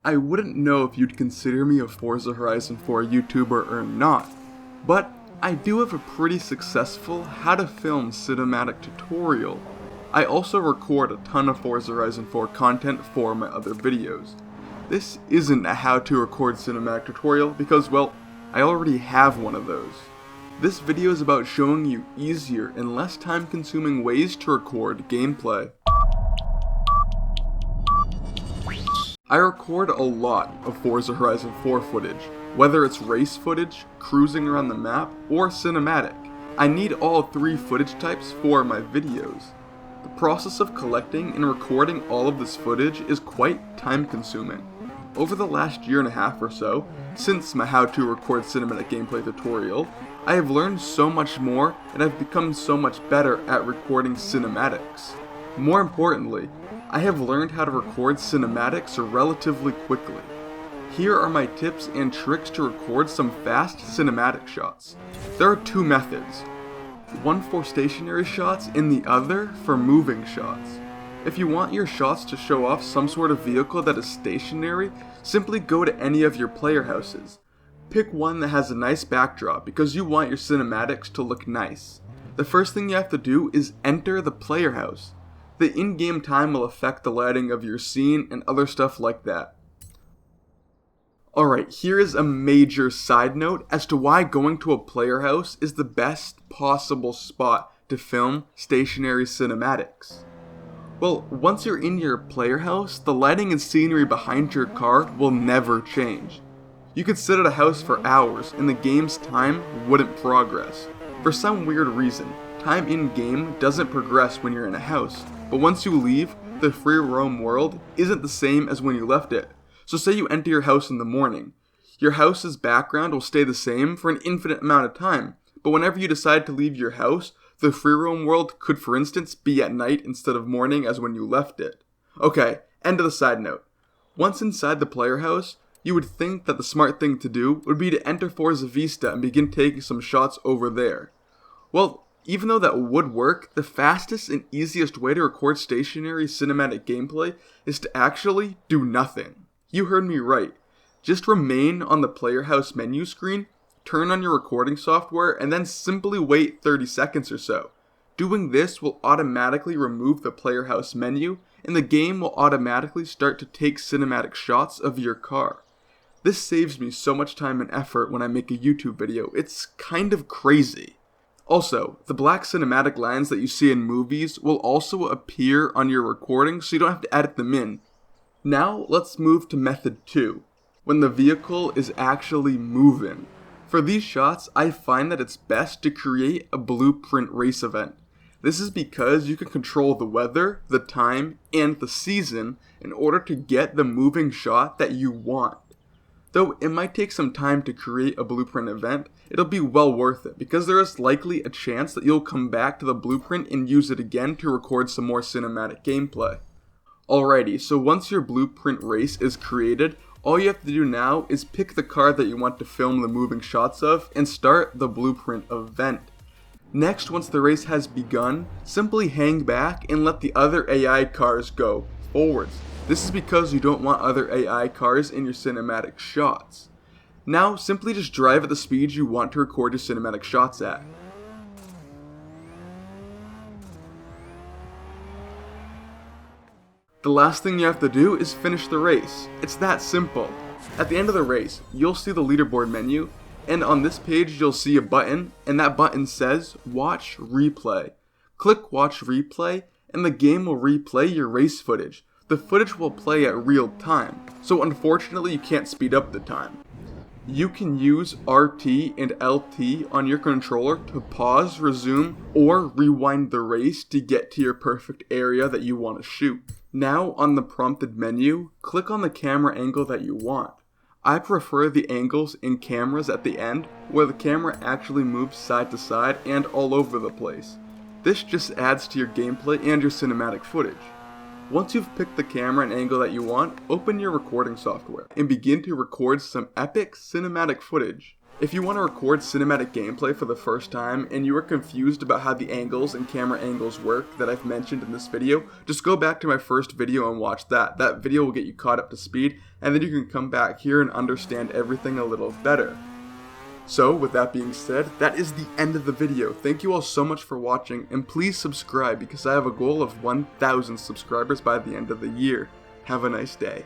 I wouldn't know if you'd consider me a Forza Horizon 4 YouTuber or not, but I do have a pretty successful how to film cinematic tutorial. I also record a ton of Forza Horizon 4 content for my other videos. This isn't a how to record cinematic tutorial because, well, I already have one of those. This video is about showing you easier and less time consuming ways to record gameplay. I record a lot of Forza Horizon 4 footage, whether it's race footage, cruising around the map, or cinematic. I need all three footage types for my videos. The process of collecting and recording all of this footage is quite time consuming. Over the last year and a half or so, since my how to record cinematic gameplay tutorial, I have learned so much more and I've become so much better at recording cinematics. More importantly, I have learned how to record cinematics relatively quickly. Here are my tips and tricks to record some fast cinematic shots. There are two methods, one for stationary shots and the other for moving shots. If you want your shots to show off some sort of vehicle that is stationary, simply go to any of your player houses. Pick one that has a nice backdrop because you want your cinematics to look nice. The first thing you have to do is enter the player house. The in-game time will affect the lighting of your scene and other stuff like that. Alright, here is a major side note as to why going to a player house is the best possible spot to film stationary cinematics. Well, once you're in your player house, the lighting and scenery behind your car will never change. You could sit at a house for hours and the game's time wouldn't progress. For some weird reason, time in-game doesn't progress when you're in a house, but once you leave, the free roam world isn't the same as when you left it. So say you enter your house in the morning. Your house's background will stay the same for an infinite amount of time, but whenever you decide to leave your house, the free roam world could for instance be at night instead of morning as when you left it. Okay, end of the side note. Once inside the player house, you would think that the smart thing to do would be to enter Forza Vista and begin taking some shots over there. Well, even though that would work, the fastest and easiest way to record stationary cinematic gameplay is to actually do nothing. You heard me right. Just remain on the player house menu screen, turn on your recording software, and then simply wait 30 seconds or so. Doing this will automatically remove the player house menu, and the game will automatically start to take cinematic shots of your car. This saves me so much time and effort when I make a YouTube video, it's kind of crazy. Also, the black cinematic lines that you see in movies will also appear on your recording so you don't have to edit them in. Now, let's move to method 2, when the vehicle is actually moving. For these shots, I find that it's best to create a blueprint race event. This is because you can control the weather, the time, and the season in order to get the moving shot that you want. Though it might take some time to create a blueprint event, it'll be well worth it because there is likely a chance that you'll come back to the blueprint and use it again to record some more cinematic gameplay. Alrighty, so once your blueprint race is created, all you have to do now is pick the car that you want to film the moving shots of and start the blueprint event. Next, once the race has begun, simply hang back and let the other AI cars go forwards. This is because you don't want other AI cars in your cinematic shots. Now, simply just drive at the speed you want to record your cinematic shots at. The last thing you have to do is finish the race. It's that simple. At the end of the race, you'll see the leaderboard menu, and on this page you'll see a button, and that button says Watch Replay. Click Watch Replay, and the game will replay your race footage. The footage will play at real time, so unfortunately you can't speed up the time. You can use RT and LT on your controller to pause, resume, or rewind the race to get to your perfect area that you want to shoot. Now on the prompted menu, click on the camera angle that you want. I prefer the angles in cameras at the end where the camera actually moves side to side and all over the place. This just adds to your gameplay and your cinematic footage. Once you've picked the camera and angle that you want, open your recording software and begin to record some epic cinematic footage. If you want to record cinematic gameplay for the first time and you are confused about how the angles and camera angles work that I've mentioned in this video, just go back to my first video and watch that. That video will get you caught up to speed, and then you can come back here and understand everything a little better. So, with that being said, that is the end of the video. Thank you all so much for watching, and please subscribe because I have a goal of 1,000 subscribers by the end of the year. Have a nice day.